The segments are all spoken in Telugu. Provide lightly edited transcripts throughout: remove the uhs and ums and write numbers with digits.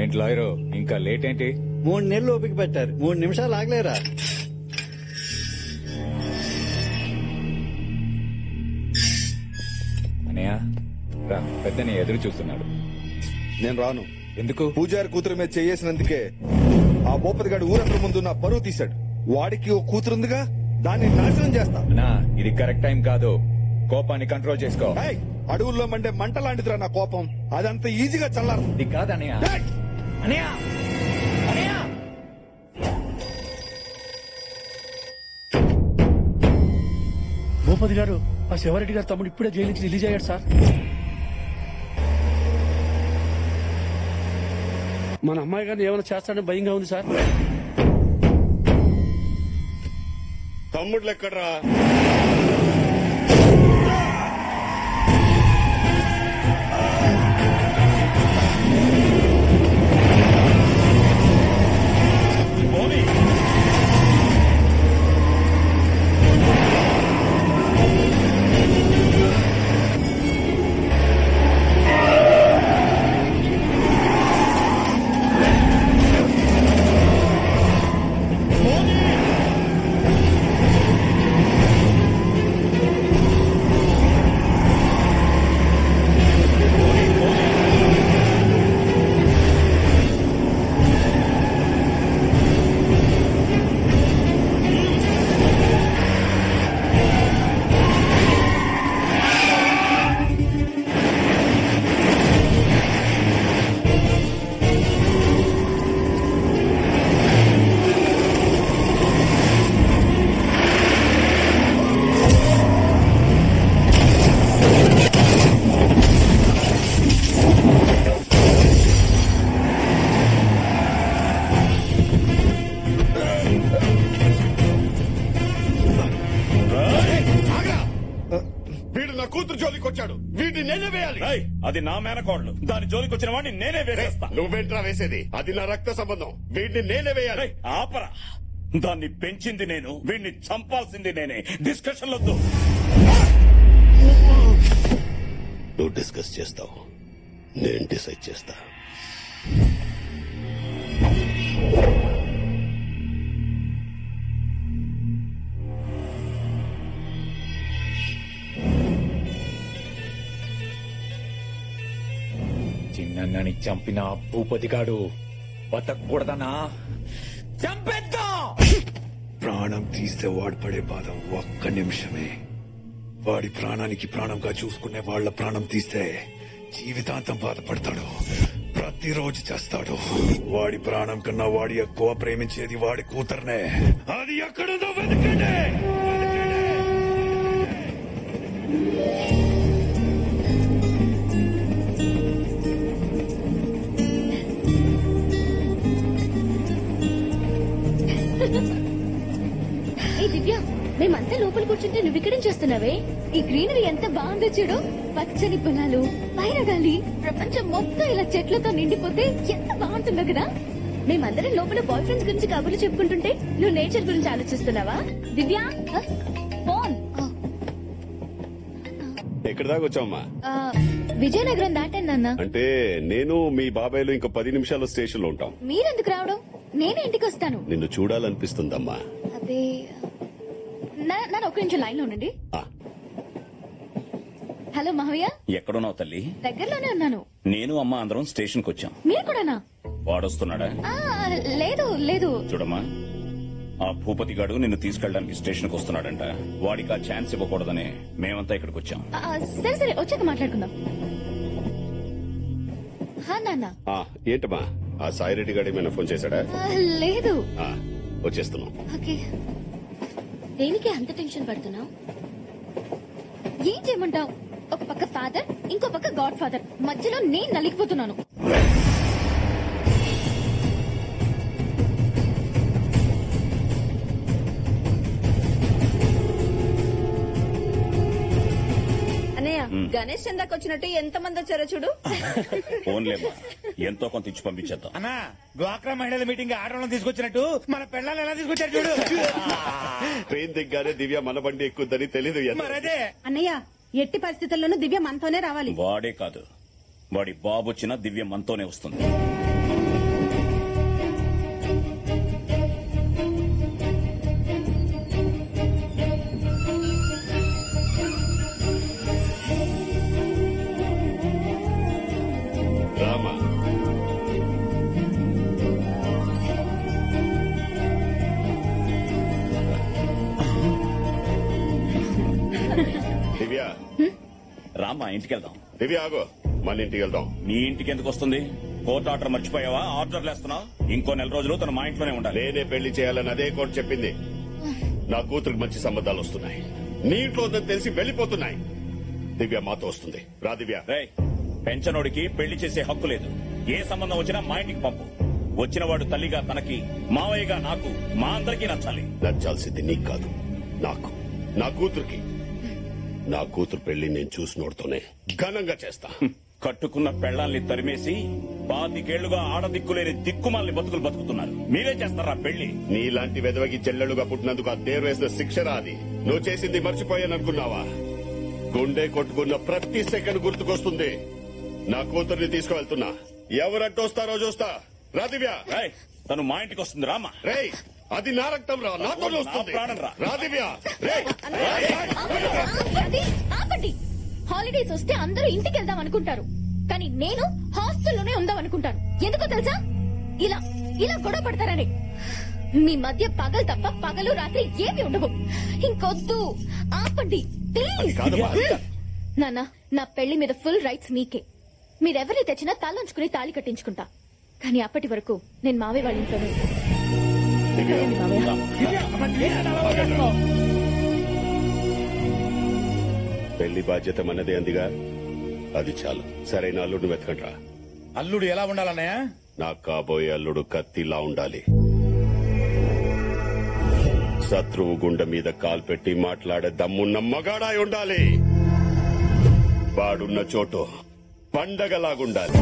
ఏంటి లాయరు ఇంకా లేట్ ఏంటి? 3 నెలలు ఓపిక పెట్టారు, 3 నిమిషాలు ఆగలేరా? అనయ్య రా, పెద్దని ఎదురు చూస్తున్నాడు. నేను రాను. ఎందుకు? పూజారి కూతురు మీద చేసినందుకే ఆ భూపతి గారి ఊరందరి ముందు నా పరువు తీశాడు. వాడికి ఓ కూతురుందిగా, దాన్ని నాశనం చేస్తా. అన్నా ఇది కరెక్ట్ టైం కాదు, కోపాన్ని కంట్రోల్ చేసుకో. ఏయ్, అడవుల్లో మండే మంట లాంటిదిరా నా కోపం, అదంత ఈజీగా చల్లారు. ఇది కాదు అనయ్య. అనయ్య అనయ్య భూపతి గారు, ఆ శివారెడ్డి గారు తమ్ముడు ఇప్పుడే జైలు నుంచి రిలీజ్ అయ్యాడు సార్. మన అమ్మాయి గారిని ఏమైనా చేస్తాడని భయంగా ఉంది సార్. తమ్ముళ్ళు ఎక్కడ్రా? అది నా మేనకోడలు, దాని జోలికి వచ్చిన వాడిని నేనే వేసేస్తా. నువ్వేంట్రా వేసేది? అది నా రక్త సంబంధం, వీడిని నేనే వేయాలి. ఆపరా, దాన్ని పెంచింది నేను, వీడిని చంపాల్సింది నేనే. డిస్కషన్ వద్దు. నువ్వు డిస్కస్ చేస్తావు, నేను డిసైడ్ చేస్తా. చిన్నని చంపిన భూపతిగాడు బతకూడదనా? చంపేద్దాం. ప్రాణం తీస్తే వాడు పడే బాధ ఒక్క నిమిషమే. వాడి ప్రాణానికి ప్రాణంగా చూసుకునే వాళ్ళ ప్రాణం తీస్తే జీవితాంతం బాధపడతాడు, ప్రతిరోజు చేస్తాడు. వాడి ప్రాణం కన్నా వాడి ఎక్కువ ప్రేమించేది వాడి కూతుర్నే. అది ఎక్కడుందో వెతకండి. ఏ దివ్య, మేమంతా లోపల కూర్చుంటే నువ్వు ఇక్కడేం చేస్తున్నావే? ఈ గ్రీనరీ ఎంత బాగుందో చూడు. పచ్చని పొలాలు, పైన గాలి, ప్రపంచం మొత్తం ఇలా చెట్లతో నిండిపోతే ఎంత బాగుంటుందో కదా. మేమందరం లోపల బాయ్ ఫ్రెండ్స్ గురించి కబుర్లు చెప్పుకుంటుంటే నువ్వు నేచర్ గురించి ఆలోచిస్తున్నావా? దివ్య ఫోన్. ఎక్కడి దాకా వచ్చావమ్మా? విజయనగరం దాటాను నాన్న. అంటే నేను మీ బాబాయ్లు ఇంకో 10 నిమిషాల్లో స్టేషన్ లో ఉంటాం. మీరెందుకు రావడం? నేనే ఇంటికి వస్తాను. నిన్ను చూడాలనిపిస్తుందమ్మా. అదే నన్ను ఒక నిమిషం లైన్ లో ఉండండి. హలో మహవయ్య. ఎక్కడున్నావు తల్లి? దగ్గరలోనే ఉన్నాను. నేను అమ్మ అందరం స్టేషన్ కు వచ్చాం. మీరు కూడానా? వాడొస్తున్నాడా? లేదు లేదు. చూడమ్మా, ఆ భూపతి గాడు నిన్ను తీసుకెళ్ళడానికి స్టేషన్ కు వస్తున్నాడంట. వాడికి ఆ ఛాన్స్ ఇవ్వకూడదని మేమంతా ఇక్కడికి వచ్చాం. సరే సరే, వచ్చాక మాట్లాడుకుందాం. నాన్న. ఏంటమ్మా, ఆ సాయిరెడ్డి గారు ఏమైనా ఫోన్ చేశాడా? లేదు. వచ్చేస్తున్నాం. ఓకే. దేనికి అంత టెన్షన్ పడుతున్నావు? ఏం చేయమంటావు? ఒక పక్క ఫాదర్, ఇంకో పక్క గాడ్ ఫాదర్, మధ్యలో నేను నలిగిపోతున్నాను. గణేష్ చందాకి వచ్చినట్టు ఎంత మంది వచ్చారో చూడు. ఫోన్లేమ్మా, ఎంతో కొంత ఇచ్చి పంపించేద్దాం. అన్నా, డ్వాక్రా మహిళల మీటింగ్ ఆడవాళ్ళని తీసుకొచ్చినట్టు మన పెళ్ళాలను ఎలా తీసుకొచ్చారు చూడు. ట్రైన్ దిగ్గానే దివ్య మన బండి ఎక్కుద్దని తెలీదు. మరదే అన్నయ్య, ఎట్టి పరిస్థితుల్లోనూ దివ్య మనతోనే రావాలి. వాడే కాదు, వాడి బాబు వచ్చినా దివ్య మనతోనే వస్తుంది. దివ్య రామ్మా ఇంటికి వెళ్దాం. దివ్య ఆగో, మన ఇంటికి వెళ్దాం. నీ ఇంటికి ఎందుకు వస్తుంది? కోర్టు ఆర్డర్ మర్చిపోయావా? ఆర్డర్లు వేస్తున్నావు. ఇంకో 4 రోజులు తన మా ఇంట్లోనే ఉండాలి. నేనే పెళ్లి చేయాలని అదే కోర్టు చెప్పింది. నా కూతురికి మంచి సంబంధాలు వస్తున్నాయి. నీ ఇంట్లో ఉందని తెలిసి వెళ్లిపోతున్నాయి. దివ్య మాతో వస్తుంది. రా దివ్య. రేయ్, పెంచనోడికి పెళ్లి చేసే హక్కు లేదు. ఏ సంబంధం వచ్చినా మా ఇంటికి పంపు. వచ్చినవాడు తల్లిగా తనకి, మావయ్యగా నాకు, మా అందరికీ నచ్చాలి. నచ్చాల్సింది నీకు కాదు, నాకు, నా కూతురికి. నా కూతురు పెళ్లి నేను చూసినోడుతోనే ఘనంగా చేస్తా. కట్టుకున్న పెళ్లాల్ని తరిమేసి 25 ఏళ్లుగా ఆడదిక్కులేని దిక్కుమాలని బతుకులు బతుకుతున్నారు. మీరే చేస్తారా పెళ్లి? నీలాంటి వెదవకి చెల్లెలుగా పుట్టినందుకు ఆ దేవుడు వేసిన శిక్షరా అది. నువ్వు చేసింది మర్చిపోయాననుకున్నావా? గుండె కొట్టుకున్న ప్రతి సెకండ్ గుర్తుకొస్తుంది. నా కూతుర్ని తీసుకువెళ్తున్నా. ఎవరంటూ వస్తారో చూస్తా. రా దివ్య. రేయ్, తను మా ఇంటికి వస్తుంది. రామా. రేయ్, అది నా రక్తం రా, నాతో వస్తుంది. నా ప్రాణం రా. రా దివ్య. రేయ్. ఆపండి. హాలిడేస్ వస్తే అందరూ ఇంటికి వెళ్దాం అనుకుంటారు, కానీ నేను హాస్టల్లోనే ఉందాం అనుకుంటాను. ఎందుకో తెలుసా? ఇలా ఇలా గొడవ పడతారని. మీ మధ్య పగలు తప్ప పగలు రాత్రి ఏమి ఉండవు. ఇంకొద్దు, ఆపండి ప్లీజ్. నాన్న, నా పెళ్లి మీద ఫుల్ రైట్స్ మీకే. మీరెవరిని తెచ్చినా తలంచుకుని తాళి కట్టించుకుంటా. కానీ అప్పటి వరకు నేను మావయ్య వాళ్ళ ఇంట్లోనే ఉంటాను. పెళ్లి బాధ్యత మనదే అందిగా, అది చాలు. సరైన అల్లుడిని వెతకండ్రా. అల్లుడు ఎలా ఉండాలన్నయ్య? నాకు కాబోయే అల్లుడు కత్తిలా ఉండాలి. శత్రువు గుండె మీద కాలు పెట్టి మాట్లాడే దమ్మున్న మగాడాయి ఉండాలి. వాడున్న చోటు పండగలాగుండాలి.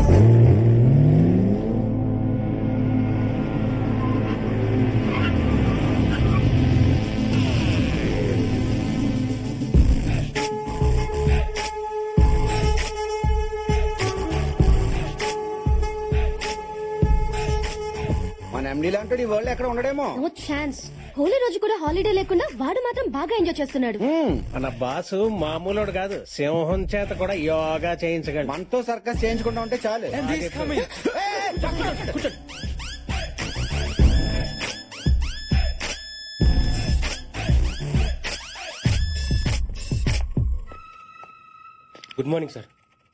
మన ఎండీ లాంటి వరల్డ్ ఎక్కడ ఉండడేమో. No chance. హోలీ రోజు కూడా హాలిడే లేకుండా వాడు మాత్రం బాగా ఎంజాయ్ చేస్తున్నాడు. మన బాసు మామూలుడు కాదు, సింహం చేత కూడా యోగా చేయించగలడు. మనతో సర్కస్ చేయించుకుంటా ఉంటే చాలు. Good morning sir.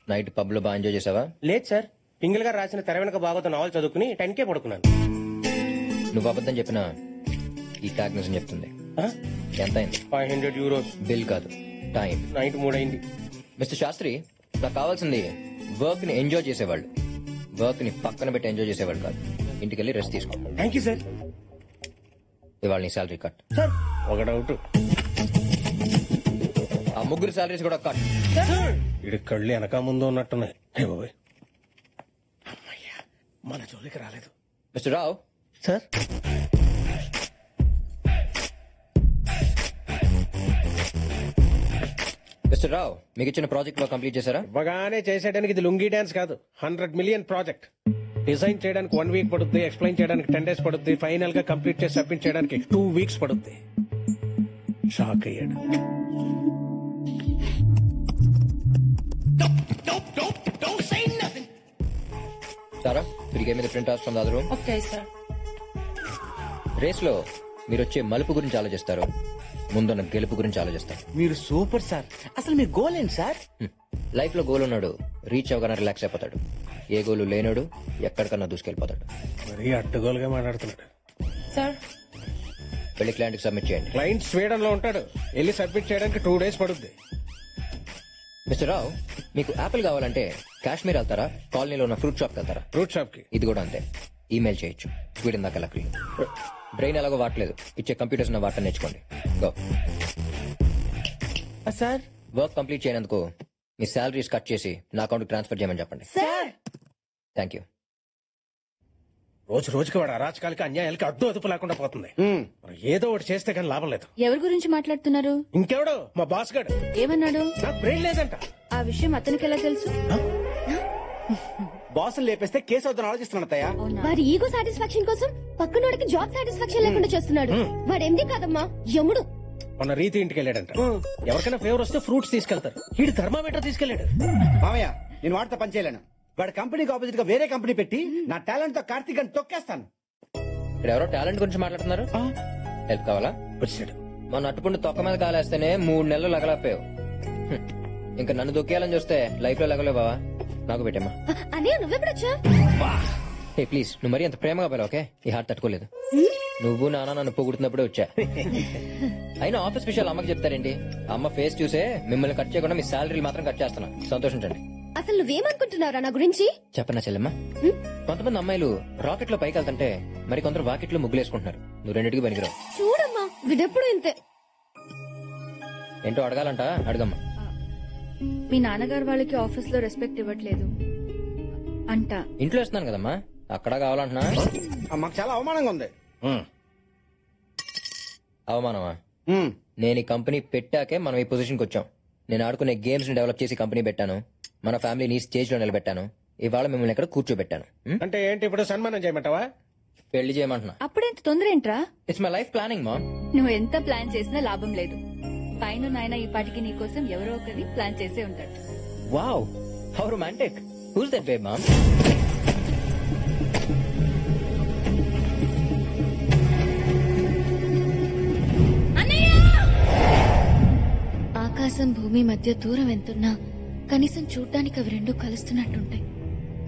Night pub లో బాగా ఎంజాయ్ చేసావా? లేదు సార్, పింగిల్ గారు రాసిన తెర వెనక బాగోత నావల్ చదువుకుని 10K పడుకున్నాను. నువ్వు అబద్ధం చెప్పినా ఈ ట్యాగ్ నిజం చెప్తుంది. ఎంత అయింది? 500 euros. బిల్ కాదు, టైం. నైట్ 3 అయింది. మిస్టర్ శాస్త్రి, నాకు కావాల్సింది వర్క్ ని ఎంజాయ్ చేసేవాళ్ళు, వర్క్ ని పక్కన పెట్టి ఎంజాయ్ చేసేవాళ్ళు కాదు. ఇంటికి వెళ్ళి రెస్ట్ తీసుకో. Thank you sir. ఇవాళ నీ శాలరీ కట్. సార్ ఒక డౌట్, ఆ ముగ్గురు శాలరీస్ కూడా కట్. ఇడి కళ్ళు వెనక ముందు ఉన్నట్టున్నాయి. అమ్మయ్యా, మన జోలికి రాలేదు. మిస్టర్ రావు. సార్, మిస్టర్ రావు, మీకు ఇచ్చిన ప్రాజెక్ట్ లో కంప్లీట్ చేశారా? ఇవ్వగానే చేసేయడానికి ఇది లుంగీ డాన్స్ కాదు, 100 million ప్రాజెక్ట్. డిజైన్ చేయడానికి 1 week పడుతుంది, ఎక్స్ప్లెయిన్ చేయడానికి 10 days పడుతుంది, ఫైనల్ గా కంప్లీట్ చేసి సబ్మిట్ చేయడానికి 2 weeks పడుతుంది. షాక్ అయ్యాడు. సారా, తిరిగే మీద print out from the other room. Okay sir. Race లో మీరు వచ్చే మలుపు గురించి ఆలోచిస్తారు, ముందున్న గెలుపు గురించి ఆలోచిస్తారు. మీరు సూపర్ సార్. అసలు మీ గోల్ ఏంటి సార్? లైఫ్ లో గోల్ ఉన్నాడు రీచ్ అవగానే రిలాక్స్ అయిపోతాడు. ఏ గోలు లేనాడు ఎక్కడికన్నా దూసుకెళ్లిపోతాడు. మరీ అడ్డగోలుగా మాట్లాడుతున్నాడు. సార్, వెళ్ళి క్లయింట్ కి సబ్మిట్ చేయండి. క్లయింట్ స్వీడన్ లో ఉంటాడు, వెళ్ళి సబ్మిట్ చేయడానికి 2 days పడుతుంది. మిస్టర్ రావు, మీకు యాపిల్ కావాలంటే కాశ్మీర్ వెళ్తారా, కాలనీలో ఉన్న ఫ్రూట్ షాప్ వెళ్తారా? ఫ్రూట్ షాప్ కి. ఇది కూడా అంతే, ఈమెయిల్ చేయొచ్చు. స్వీడన్ దాకా లక్లీ. బ్రెయిన్ ఎలాగో వాడలేదు, ఇచ్చే కంప్యూటర్స్ ఉన్న వాటర్ నేర్చుకోండి. గో. సార్, వర్క్ కంప్లీట్ చేయనందుకు మీ శాలరీస్ కట్ చేసి నా అకౌంట్ ట్రాన్స్ఫర్ చేయమని చెప్పండి. సార్. Thank you. రోజు రోజుకి వాడు అరాచకాలకి అన్యాయాలకి అడ్డు అదుపు లేకుండా పోతుంది. మరి ఏదో ఒకటి చేస్తే కానీ లాభం లేదు. ఎవరి గురించి మాట్లాడుతున్నారు? ఇంకెవడు? మా బాస్ గాడు. ఏమన్నాడు? నాకు బ్రెయిన్ లేదంట. ఆ విషయం అతనికి ఎలా తెలుసు? బాసులు లేపేస్తే కేసు అవుతాను ఆలోచిస్తున్నాడయ్యా. వారి ఈగో సాటిస్ఫాక్షన్ కోసం పక్కనోడికి జాబ్ సాటిస్ఫాక్షన్ లేకుండా చేస్తున్నాడు. వాడు ఎండి కాదమ్మా, యముడు. మన రీతి ఇంటికి వెళ్ళాడంట. ఎవరికైనా ఫేవర్ వస్తే ఫ్రూట్స్ తీసుకెళ్తారు, వీడు థర్మామీటర్ తీసుకెళ్లాడు. మామయ్య, నేను వాడితో పని చేయలేను. వాడి కంపెనీకి ఆపోజిట్ గా వేరే కంపెనీ పెట్టి నా టాలెంట్ తో కార్తీక్ అని తొక్కేస్తాను. ఇక్కడ ఎవరో టాలెంట్ గురించి మాట్లాడుతున్నారు. హెల్ప్ కావాలా? వచ్చాడు. మన అట్టుపుండి తొక్క మీద కాలేస్తేనే 3 నెలలు లగలపోయావు. ఇంకా నన్ను దొక్కేయాలని చూస్తే లైఫ్ లో లెగలే బావా. నాకు పెట్టమ్మా. అన్నయ్య నువ్వెప్పుడొచ్చా? ఏ ప్లీజ్, నువ్వు మరీ అంత ప్రేమగా పిలవ, ఓకే? ఈ హార్ట్ తట్టుకోలేదు. నువ్వు నాన్న నన్ను పొగుడుతున్నప్పుడే వచ్చా. అయినా ఆఫీస్ విషయాలు అమ్మకి చెప్తారేంటి? అమ్మ ఫేస్ చూసే మిమ్మల్ని కట్ చేయకుండా మీ శాలరీలు మాత్రం కట్ చేస్తున్నా. సంతోషించండి. అసలు నువ్వేమనుకుంటున్నారా నా గురించి? చెప్పనా చెల్లెమ్మా? కొంతమంది అమ్మాయిలు రాకెట్ లో పైకి వెళ్తుంటే మరి కొందరు వాకెట్ లో ముగ్గులేసుకుంటున్నారు. నువ్వు రెండింటికి పనికిరావు. చూడమ్మా, వీడెప్పుడు ఇంతే. ఏంటో అడగాలంట, అడగమ్మా. మీ నాన్నగారు వాళ్ళకి ఆఫీస్ లో రెస్పెక్ట్ ఇవ్వట్లేదు అంట. ఇంట్లో ఇస్తున్నాను కదమ్మా, అక్కడ కావాలంటున్నా. మాకు చాలా అవమానంగా ఉంది. అవమానమా? నేను ఈ కంపెనీ పెట్టాకే మనం ఈ పొజిషన్కి వచ్చాం. నేను ఆడుకునే గేమ్స్ ని డెవలప్ చేసి కంపెనీ పెట్టాను. మన ఫ్యామిలీని స్టేజ్ లో నిలబెట్టాను. ఇవాళ మిమ్మల్ని ఇక్కడ కూర్చోబెట్టాను. అంటే ఏంటి ఇప్పుడు సన్మానం చేయమంటావా? పెళ్లి చేయమంటున్నా. అప్పుడెంత తొందర ఏంట్రా? ఇట్స్ మై లైఫ్ ప్లానింగ్ మా. నువ్వు ఎంత ప్లాన్ చేసినా లాభం లేదు. పైన నాయన ఈ పాటికి నీ కోసం ఎవరో ఒకరిని ప్లాన్ చేసే ఉంటాడు. Wow, how romantic. Who's that babe ma'am? ఆకాశం భూమి మధ్య దూరం ఎంతున్నా కనీసం చూడ్డానికి అవి రెండు కలుస్తున్నట్టుంటాయి.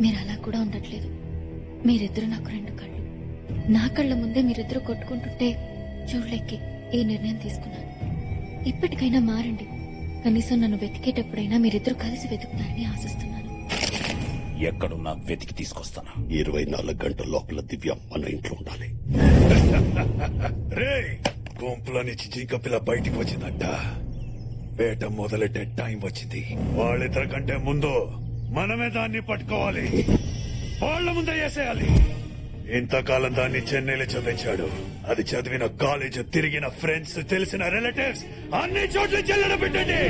మీరు అలా కూడా ఉండట్లేదు. మీరిద్దరు నాకు రెండు కళ్ళు. నా కళ్ళ ముందే మీరిద్దరు కొట్టుకుంటుంటే చూడలేకే ఈ నిర్ణయం తీసుకున్నాను. ఇప్పటికైనా మారండి. కనీసం నన్ను వెతికేటప్పుడైనా మీరిద్దరు కలిసి వెతుకుతారని ఆశిస్తున్నాను. ఎక్కడున్నా వెతికి తీసుకొస్తాను. 24 గంటల లోపల దివ్య మన ఇంట్లో ఉండాలి. రే, గుంపులో నుంచి జింక పిల్ల బయటికి వచ్చిందంట. వేట మొదలెట్టే టైం వచ్చింది. వాళ్ళిద్దరి కంటే ముందు మనమే దాన్ని పట్టుకోవాలి. వాళ్ళ ముందే వేసేయాలి. ఇంతకాలం దాన్ని చెన్నైలో చదివించాడు. అది చదివిన కాలేజ్, తిరిగిన ఫ్రెండ్స్, తెలిసిన రిలేటివ్స్ అన్ని చోట్ల చెల్లెడ పెట్టండి.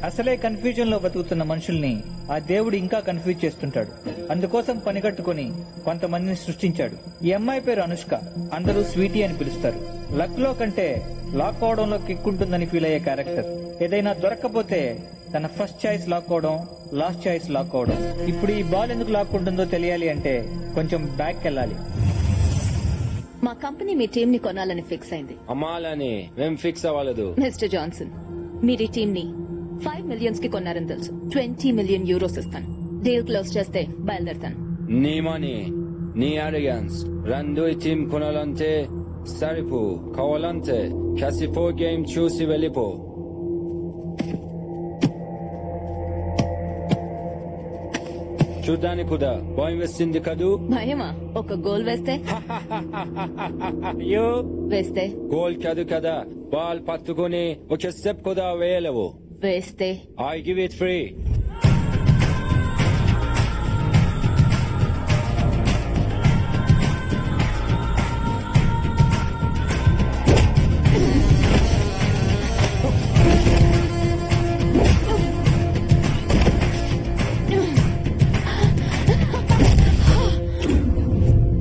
అసలే కన్ఫ్యూజన్ లో బతుకుతున్న మనుషుల్ని ఆ దేవుడు ఇంకా కన్ఫ్యూజ్ చేస్తుంటాడు. అందుకోసం పనిగట్టుకుని కొంతమందిని సృష్టించాడు. ఈ అమ్మాయి పేరు అనుష్క. అందరూ స్వీటీ అని పిలుస్తారు. లక్ లో కంటే లాక్ అవడంలో కిక్కుంటుందని ఫీల్ అయ్యే క్యారెక్టర్. ఏదైనా దొరక్కపోతే తన ఫస్ట్ చాయిస్ లాక్ అవడం, లాస్ట్ చాయిస్ లాక్ అవడం. ఇప్పుడు ఈ బాల్ ఎందుకు లాక్కుంటుందో తెలియాలి అంటే కొంచెం బ్యాక్ వెళ్ళాలి. మా కంపెనీ మీ టీం ని కొనాలని ఫిక్స్ అయింది. అమ్మాలని మేం ఫిక్స్ అవ్వలేదు. మిస్టర్ జాన్సన్, మీరు ఈ టీం ని 5 million కి కొన్నారని తెలుసు. 20 million euros ఇస్తాను. డీల్ క్లోజ్ చేస్తే బయలుదేరుతాను. నీ మనీ, నీ అరిగన్స్ రెండు టీం కొనాలంటే సరిపో. కావాలంటే క్యాసిఫో గేమ్ చూసి వెళ్ళిపో. చూడ్డానికి కూడా భయం వేస్తుంది కదూ? భయమా? ఒక గోల్ వేస్తే? అయ్యో, వేస్తే గోల్ కాదు కదా, బాల్ పట్టుకుని ఒక స్టెప్ కూడా వేయలేవు. వేస్తే I give it free.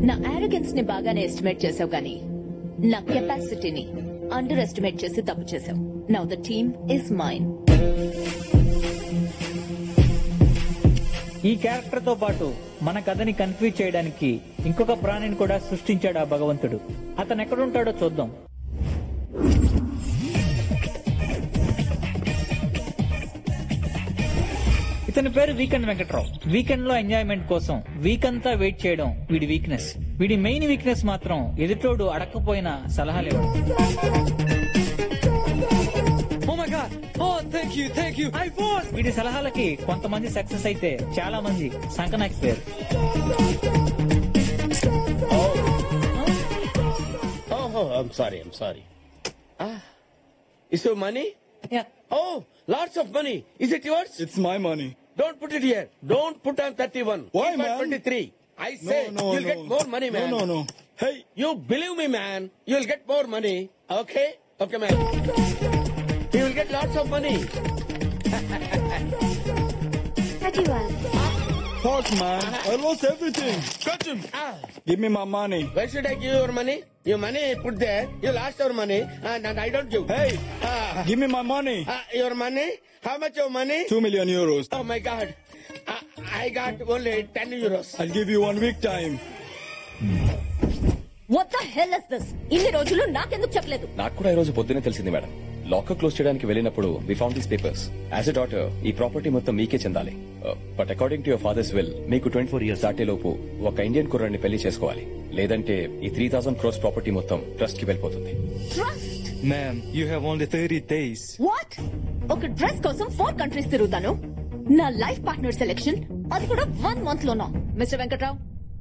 నా ఆరోగెన్స్ ని బాగానే ఎస్టిమేట్ చేసావు కానీ నా కెపాసిటీని అండర్ ఎస్టిమేట్ చేసి తప్పు చేసావు. Now the team is mine. ఈ క్యారెక్టర్ తో పాటు మన కథని కన్ఫ్యూజ్ చేయడానికి ఇంకొక ప్రాణిని కూడా సృష్టించాడు ఆ భగవంతుడు. అతను ఎక్కడుంటాడో చూద్దాం. ఇతని పేరు వీకెండ్ వెంకట్రావు. వీకెండ్ లో ఎంజాయ్మెంట్ కోసం వీక్ అంతా వెయిట్ చేయడం వీడి వీక్నెస్. వీడి మెయిన్ వీక్నెస్ మాత్రం ఎదుటోడు అడక్కపోయిన సలహాలు ఇవ్వడం. వీడి సలహాలకి కొంతమంది సక్సెస్ అయితే చాలా మంది సంకనాకిపోయారు. I'm sorry. Is your money? Yeah. Oh, lots of money. Is it yours? It's my money. Don't put it here. Don't put on 31. Why, Keep man? on 23. I say you'll get more money, man. No. Hey. You believe me, man. You'll get more money. Okay? Okay, man. You will get lots of money. Fuck, man. I lost everything. Catch him. Give me my money. Where should I give your money? Your money put there. You lost your money and I don't give. Hey, give me my money. Your money? How much your money? 2 million euros. Oh my God. I got only 10 euros. I'll give you 1 week time. What the hell is this? ఇన్ని రోజులు నాకెందుకు చెప్పలేదు? నాకు కూడా ఈ రోజు పొద్దునే తెలిసింది మేడం. లాకర్ క్లోజ్ చేయడానికి వెళ్ళినప్పుడు we found these papers. As a daughter ఈ ప్రాపర్టీ మొత్తం మీకే చెందాలి. But according to your father's will మీకు 24 years దాటే లోపు ఒక ఇండియన్ కుర్రాడిని పెళ్లి చేసుకోవాలి. లేదంటే ఈ 3,000 crores ప్రాపర్టీ మొత్తం ట్రస్ట్ కి వెళ్ళిపోతుంది. Trust? Ma'am, you have only 30 days. What? ఒక డ్రెస్ కోసం 4 countries తిరుగుతాను. నా లైఫ్ పార్ట్నర్ సెలెక్షన్ అది కూడా 1 month లోనా? మిస్టర్ వెంకట్రావు,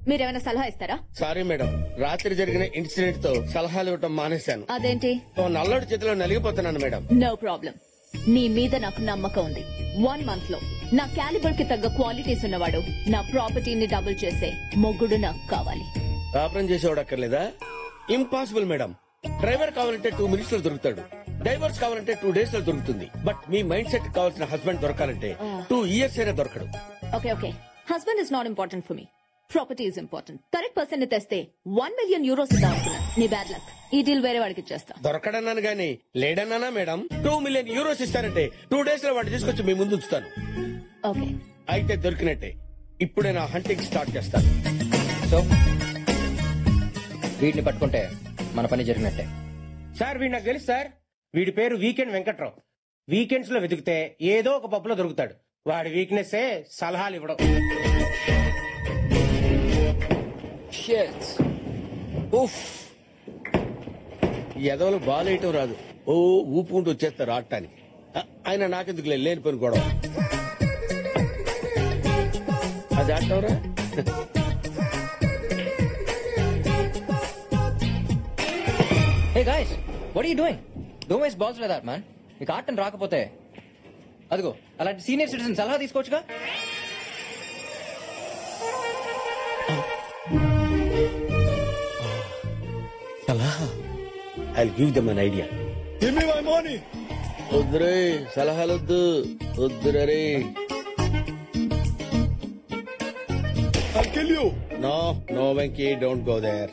మీరేమైనా సలహా ఇస్తారా? సారీ మేడం, రాత్రి జరిగిన ఇన్సిడెంట్ తో సలహాలు ఇవ్వటం మానేశాను. అదేంటి? ఓ నల్లడి చేతిలో నలిగిపోతున్నాను మేడం. No problem. నీ మీద నాకు నమ్మకం ఉంది. 1 month లో నా క్యాలిబర్ కి తగ్గ క్వాలిటీస్ ఉన్నవాడు, నా ప్రాపర్టీని డబుల్ చేసే మొగ్గుడు నాకు కావాలి. కాపురం చేసేవాడు అక్కర్లేదా? Impossible madam. డ్రైవర్ కావాలంటే 2 minutes లో దొరుకుతాడు. డైవర్స్ కావాలంటే 2 days లో దొరుకుతుంది. బట్ మీ మైండ్ సెట్ కావాల్సిన హస్బెండ్ దొరకాలంటే 2 years అయినా దొరకడు. Okay okay, husband is not important for me. Property is important. Correct person ని తెస్తే 1 million euros ఇద్దాం అనుకున్నా. నీ బ్యాడ్ లక్. ఈ డీల్ వేరే వాడికి ఇచ్చేస్తా. దొరకడన్నాను గానీ లేడన్నానా మేడం? 2 million euros ఇస్తారంటే 2 days లో వాడిని తీసుకొచ్చి మీ ముందు ఉంచుతాను. ఓకే, అయితే దొరికినట్టే. ఇప్పుడే నా హంటింగ్ స్టార్ట్ చేస్తాను. సో వీటిని పట్టుకుంటే మన పని జరిగినట్టే. సార్ వీడు నాకు తెలుసు సార్. వీడి పేరు వీకెండ్ వెంకట్రావు. వీకెండ్స్ లో వెతికితే ఏదో ఒక పప్పులో దొరుకుతాడు. వాడి వీక్నెస్ సలహాలు ఇవ్వడం. ఎదవలు బాలేయటం రాదు. ఓ ఊపుకుంటూ వచ్చేస్తారు ఆడటానికి. ఆయన నాకెందుకు లేని పని గొడవ. అది ఆడటంరా. Hey guys, what are you doing? Don't waste balls like that, man. నీకు ఆటం రాకపోతే అదిగో అలాంటి సీనియర్ సిటిజన్ సలహా తీసుకోవచ్చుగా. సలహా? I'll give them an idea. Give me my money. వద్దురే సలహాలొద్దు. వద్దురే. I'll kill you. No, Venki, don't go there.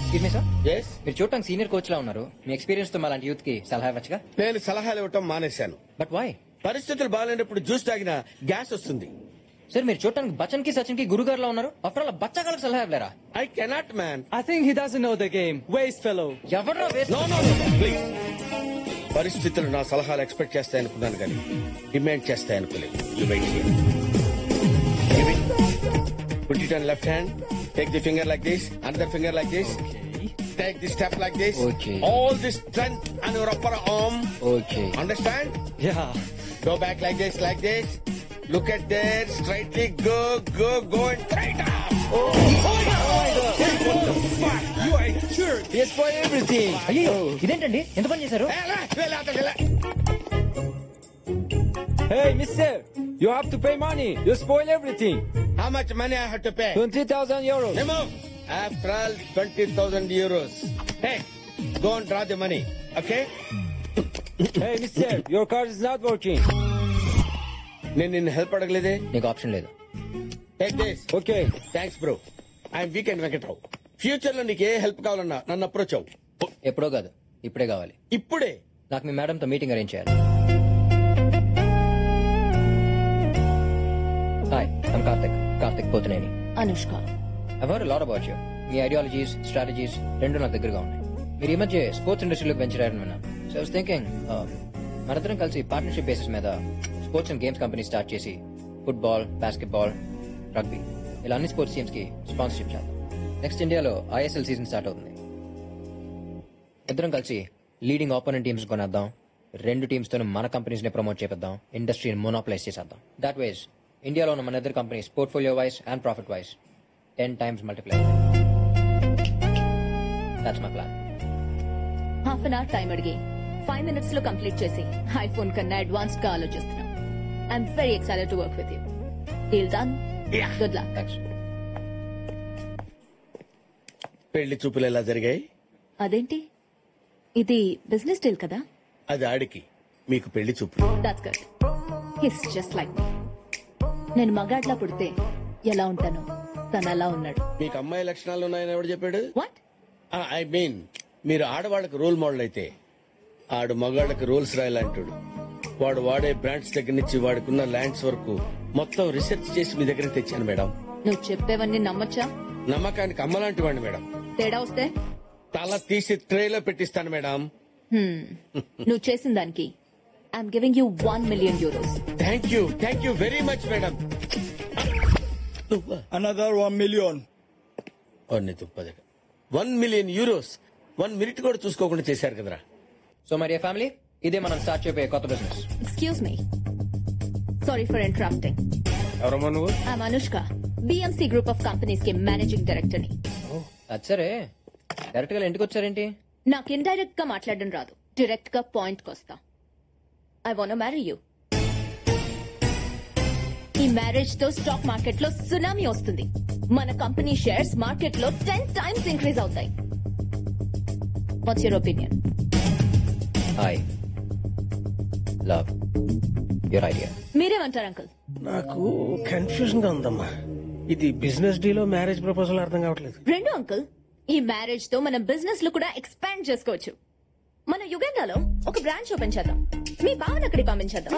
Excuse me, sir? Yes? మీరు చూడటానికి సీనియర్ కోచ్ లా ఉన్నారు. మీ ఎక్స్పీరియన్స్ తో అలాంటి యూత్ కి సలహా ఇవ్వచ్చుగా. నేను సలహాలు ఇవ్వటం మానేశాను. But why? పరిస్థితులు బాగాలేనప్పుడు జ్యూస్ తాగినా గ్యాస్ వస్తుంది. సార్ మీరు చూడటానికి బచ్చన్ కి సచిన్ కి గురుగారు లా ఉన్నారు. ఆఫ్టర్ ఆల్ బచ్చాగాళ్ళకి సలహా ఇవ్వలేరా? I cannot, man. I think he doesn't know the game. Waste fellow. ఎవరో వేస్ట్. No, please. పరిస్థితులు నా సలహాలు ఎక్స్పెక్ట్ చేస్తాయనుకున్నాను కానీ demand చేస్తాయనుకోలేదు. You wait here. Give it. Put it on left hand. Take the finger like this. Another finger like this. Take the step like this. Okay. All this strength on your upper arm. Okay. Understand? Yeah. Go back like this, like this. Look at there. Straightly go and straight up. Oh my God. You are a jerk. He spoiled everything. అయ్యో ఇదేంటండి ఎంత పని చేశారు? Hey, mister. You have to pay money. You spoil everything. How much money I have to pay? 20,000 euros. Remove. After all, 20,000 euros. Hey, go and draw the money. Okay? Hey, mister. Your card is not working. నేను నిన్ను హెల్ప్ అడగలేదే. నీకు ఆప్షన్ లేదు. Take this. Okay. Thanks, bro. I'm Weekend Venkatrao. Future లో నీకు ఏ హెల్ప్ కావాలన్నా నన్ను అప్రోచ్ అవ్వు. ఎప్పుడో కాదు, ఇప్పుడే కావాలి. ఇప్పుడే? నాకు మీ మేడం తో మీటింగ్ అరేంజ్ చేయాలి. Hi, I'm Karthik Pothineni. Anushka. I've heard a lot about you. మీ ఐడియాలజీస్, స్ట్రాటజీస్ రెండు నాకు దగ్గరగా ఉన్నాయి. మీరు ఈ మధ్య స్పోర్ట్స్ ఇండస్ట్రీలోకి వెంచర్ అయ్యారని విన్నాను. సో ఐ వాస్ థింకింగ్ మనందరం కలిసి పార్ట్నర్షిప్ బేసిస్ మీద sports and games company start చేసి ఫుట్బాల్, బాస్కెట్బాల్, రగ్బీ ఇలా అన్ని స్పోర్ట్స్ టీమ్స్ కి స్పాన్సర్షిప్ చేద్దాం. నెక్స్ట్ ఇండియాలో ISL సీజన్ స్టార్ట్ అవుతుంది. ఇద్దరం కలిసి లీడింగ్ ఆపోనెంట్ టీమ్స్ కొనేద్దాం. 2 టీమ్స్ తో మన కంపెనీస్ ని ప్రమోట్ చేద్దాం. ఇండస్ట్రీని మోనోప్లైజ్ చేసేద్దాం. దట్ వేస్ ఇండియాలో ఉన్న మన ఇద్దరు companies portfolio wise and profit wise 10 times multiply. That's my plan. Half an hour time అడిగి 5 minutes లో కంప్లీట్ చేసి ఐఫోన్ కన్నా అడ్వాన్స్డ్ గా ఆలోచిస్తున్నాం. I'm very excited to work with you. Deal done. Good luck. Thanks. పెళ్లి చూపులు ఎలా జరిగాయి? అదేంటి, ఇది బిజినెస్ డీల్ కదా? అది ఆడికి, మీకు పెళ్లి చూపులు. That's good. He's just like me. నేను మగాడ్లా పుడితే ఎలా ఉంటాను, తను అలా ఉన్నాడు. మీకు అమ్మాయి లక్షణాలు ఉన్నాయని ఎవడు చెప్పాడు? వాట్? ఐ మీన్ మీరు ఆడవాళ్ళకి రోల్ మోడల్ అయితే ఆడు మగాళ్ళకి రూల్స్ రాయాలంటాడు. వాడు వాడే బ్రాండ్స్ దగ్గర నుంచి వాడుకున్న ల్యాండ్స్ వరకు మొత్తం రీసెర్చ్ చేసి మీ దగ్గర తెచ్చాను మేడం. నువ్వు చెప్పేవన్నీ నమ్మొచ్చా? నమ్మకానికి అమ్మలాంటి వాడిని మేడం. తేడా వస్తే తల తీసి ట్రేలో పెట్టిస్తాను మేడం. నువ్వు చేసిన దానికి I'm giving you 1 million euros. Thank you very much madam. Another 1 million. 1 million euros 1 minute కూడా చూసుకోకుండా చేశారు కదరా. సో మరి ఫ్యామిలీ, ఇదే మనం స్టార్ట్ చేయబోయే కొత్త business. Excuse me, sorry for interrupting. ఎవరమ్మా నువ్వు? I'm Anushka, BMC group of companies కి మేనేజింగ్ డైరెక్టర్ ని. సరే, డైరెక్ట్ గా ఇంటికి వచ్చారేంటి? నాకు ఇండైరెక్ట్ గా మాట్లాడడం రాదు, డైరెక్ట్ గా పాయింట్ కి వస్తా. I want marry you. ఈ మ్యారేజ్ తో స్టాక్ మార్కెట్ లో సునామీ వస్తుంది. మన కంపెనీ షేర్స్ మార్కెట్ లో 10 times ఇంక్రీజ్ అవుతాయి. What's your opinion? I love your idea. మీరేమంటారు అంకుల్? నాకు కన్ఫ్యూజన్ గా ఉందమ్మా. ఇది బిజినెస్ డీలో మ్యారేజ్ ప్రపోజల్ అర్థం కావట్లేదు. రెండు అంకుల్, ఈ మ్యారేజ్ తో మనం బిజినెస్ లో కూడా ఎక్స్పాండ్ చేసుకోవచ్చు. మన యుగండాలో ఒక బ్రాంచ్ ఓపెన్ చేద్దాం. మీ బావన్ అక్కడికి పంపించేద్దాం.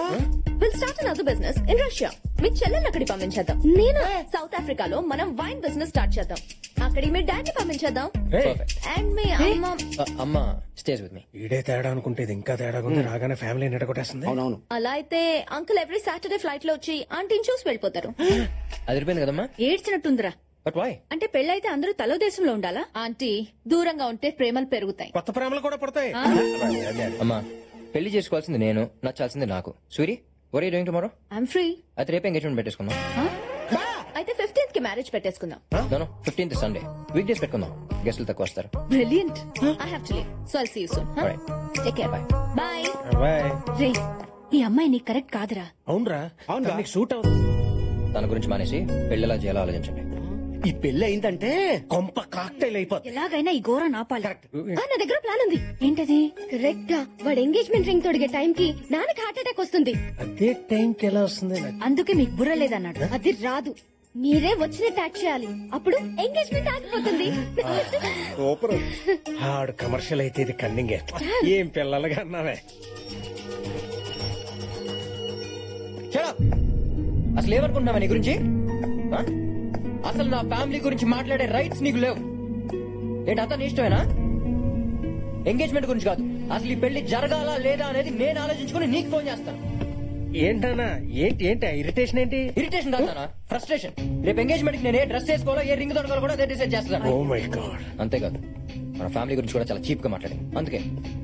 Will start another business in Russia. మీ చెల్లెల్ని అక్కడికి పంపించేద్దాం. నేను సౌత్ ఆఫ్రికాలో మనం వైన్ బిజినెస్ స్టార్ట్ చేద్దాం. అక్కడికి మీ డాడీ పంపించేద్దాం. అండ్ మీ అమ్మ స్టేజ్ విత్ మీ. ఈడే తేడా అనుకుంటే ఇది ఇంకా తేడా ఉంది. రాగానే ఫ్యామిలీ నిడగొట్టేస్తుంది. అవునవును. అలా అయితే అంకుల్ ఎవ్రీ సాటర్డే ఫ్లైట్ లో వచ్చి ఆంటీని చూసి వెళ్ళిపోతారు. అదిరిపోయింది కదమ్మా. ఏడ్చినట్టుందిరా. But why? అంటే పెళ్ళైతే అందరూ తలో దేశంలో ఉండాలా? ఆంటీ, దూరంగా ఉంటే ప్రేమలు పెరుగుతాయి, కొత్త ప్రేమలు కూడా పడతాయి. అమ్మా, పెళ్లి చేసుకోవాల్సింది నేను, నచ్చాల్సింది నాకు. Suri, were you doing tomorrow? I'm free. అయితే రేపు ఎంగేజ్మెంట్ పెట్టేసుకుందాం. అయితే 15th కి మ్యారేజ్ పెట్టేసుకుందాం. No 15th Sunday. Week days పెట్టుకుందాం, గెస్టులు తక్కువ వస్తారు. Brilliant. I have to leave, so I'll see you soon. Take care. Bye. Bye. రే, ఈ అమ్మాయి నీకు కరెక్ట్ కాదురా. అవునరా, అవును, నీకు సూట్ అవుతుంది. తన గురించి మానేసి పెళ్లిలా చేయాలో ఆలోచించండి. ఈ పెళ్లి అయిందంటే కొంప కాక్టైల్ అయిపోతుంది. ఎలాగైనా ఈ ఘోర నాపాలి. నా దగ్గర ప్లాన్ ఉంది. ఏంటది? కరెక్ట్ గా వాడు ఎంగేజ్మెంట్ రింగ్ తొడిగే టైం కి నాన్నకి హార్ట్ అటాక్ వస్తుంది. అదే టైం కి ఎలా వస్తుంది? అందుకే మీకు బుర్ర లేదన్నాడు. అది రాదు, మీరే వచ్చినట్టు యాక్ట్ చేయాలి. అప్పుడు ఎంగేజ్మెంట్ ఆగిపోతుంది. ఆడు కమర్షియల్ అయితే ఇది కన్నింగే. ఏం పిల్లలుగా అన్నావే. అసలు ఏమనుకుంటున్నావా నీ గురించి? అసలు నా ఫ్యామిలీ గురించి మాట్లాడే రైట్స్ నీకు లేవు. ఏంటి అతను ఇష్టమేనా? ఎంగేజ్మెంట్ గురించి కాదు, అసలు ఈ పెళ్లి జరగాలా లేదా అనేది నేను ఆలోచించుకుని నీకు ఫోన్ చేస్తాను. ఏంటన్నా? ఏంటి ఇరిటేషన్? ఏంటి ఇరిటేషన్ కాదు, ఫ్రస్ట్రేషన్. రేపు ఎంగేజ్మెంట్ కి నేను ఏ డ్రెస్ వేసుకోవాలో, ఏ రింగ్ దొరకాలో కూడా అదే డిసైడ్ చేస్తాను. Oh my god. అంతేకాదు, మన ఫ్యామిలీ గురించి కూడా చాలా చీప్ గా మాట్లాడి, అందుకే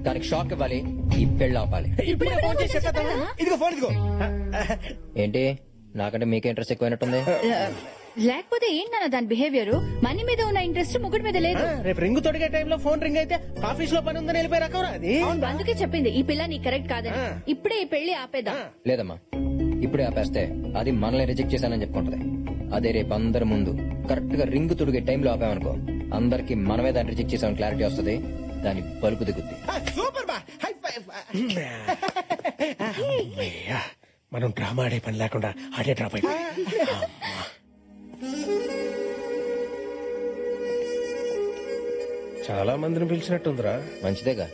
దానికి షాక్ ఇవ్వాలి, ఈ పెళ్లి ఆపాలి. ఇదిగో ఫోన్ ఇదిగో. ఏంటి, నాకంటే మీకే ఇంట్రెస్ట్ ఎక్కువైనట్టుంది. లేకపోతే ఏంటన్నా దాని బిహేవియర్? మనీ మీద ఉన్న ఇంట్రెస్ట్ ముగ్గురు మీద లేదు. రేపు రింగ్ తొడిగే టైంలో ఫోన్ రింగ్ అయితే ఆఫీస్ లో పని ఉందని వెళ్ళిపోయి రకం అది. అందుకే చెప్పింది ఈ పిల్ల నీ కరెక్ట్ కాదని. ఇప్పుడే ఈ పెళ్లి ఆపేద్దాం. లేదమ్మా, ఇప్పుడే ఆపేస్తే అది మనల్ని రిజెక్ట్ చేశానని చెప్పుకుంటది. అదే రేపు అందరి ముందు కరెక్ట్ గా రింగ్ తొడిగే టైంలో ఆపామనుకో, అందరికి మనమే దాన్ని రిజెక్ట్ చేసామని క్లారిటీ వస్తుంది. దాని బలుపు దిగుద్ది. సూపర్ బా. High five. మనం డ్రామా ఆడే పని లేకుండా ఆడే డ్రాప్ అయిపోయి. చాలా మందిని పిలిచినట్టుందిరా. మంచిదేగా,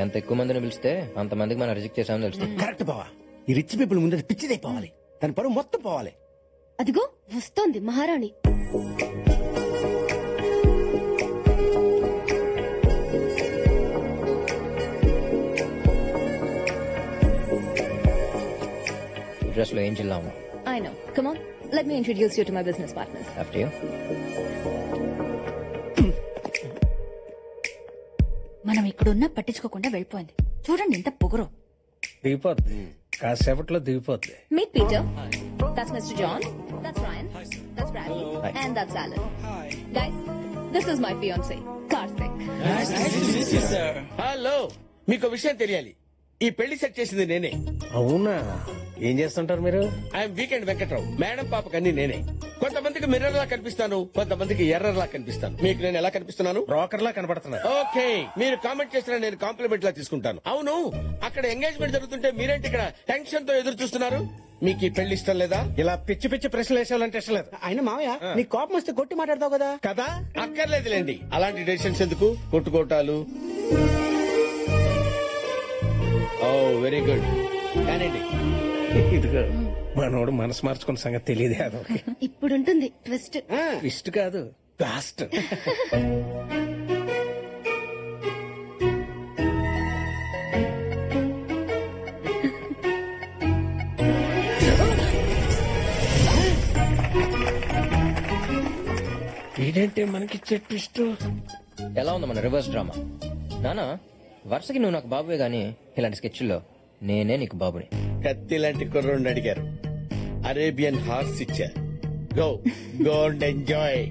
ఎంత ఎక్కువ మందిని పిలిస్తే అంత మందికి మనం రిజెక్ట్ చేసామని తెలుస్తుంది. కరెక్ట్ బావా. ఈ రిచ్ పీపుల్ ముందు పిచ్చిదైపోవాలి, దాని పరువు మొత్తం పోవాలి. అదిగో వస్తోంది మహారాణి. డ్రెస్ లో ఏం చిల్లాము. I know. Come on, let me introduce you to my business partners. After you. మనం ఇక్కడున్నా పట్టించుకోకుండా వెళ్ళిపోయింది. చూడండి ఎంత పొగరు. దిగిపోద్ది, కాసేపట్లో దిగిపోద్ది. Meet Peter. That's Mr. John. That's Ryan. That's Bradley. And that's Alan. Guys, this is my fiancé, Karthik. Hello, మీకు విషయం తెలియాలి. ఈ పెళ్లి సెట్ చేసింది నేనే. అవునా? ఏం చేస్తుంటారు మీరు? I'm weekend Venkatrao. మేడం పాపకి అన్ని నేనే. కొంతమందికి మిర్రర్ లా కనిపిస్తాను, కొంతమందికి ఎర్రర్ లా కనిపిస్తాను. మీకు నేను ఎలా కనిపిస్తున్నాను? బ్రోకర్ లా కనబడుతున్నా. ఓకే, మీరు కామెంట్ చేసిన నేను కాంప్లిమెంట్ లా తీసుకుంటాను. అవును, అక్కడ ఎంగేజ్మెంట్ జరుగుతుంటే మీరేంటి ఇక్కడ టెన్షన్ తో ఎదురు చూస్తున్నారు? మీకు ఈ పెళ్లి ఇష్టం లేదా? ఇలా పిచ్చి పిచ్చి ప్రశ్నలు వేసేవాలంటే ఇష్టం లేదు. ఆయన మావయ్య, నీ కోపం వస్తే కొట్టి మాట్లాడతావు కదా. కదా, అక్కర్లేదులేండి అలాంటి డెసిషన్స్ ఎందుకు, కొట్టుకోటాలు. ఓ వెరీ గుడ్. కానండి. ఇదిగో మనోడు మనసు మార్చుకున్న సంగతి తెలియదే అదొక ఇప్పుడుంటుంది ట్విస్ట్. ట్విస్ట్ కాదు కాస్ట్. ఏంటంటే మనకిచ్చే ట్విస్ట్. ఎలా ఉంది మన రివర్స్ డ్రామా? నానా వరుసకి నువ్వు నాకు బాబువే గానీ ఇలాంటి స్కెచ్ల్లో నేనే నీకు బాబుని. కత్తి లాంటి కుర్రోడిని అడిగారు, అరేబియన్ హార్స్ ఇచ్చారు. Go go and enjoy.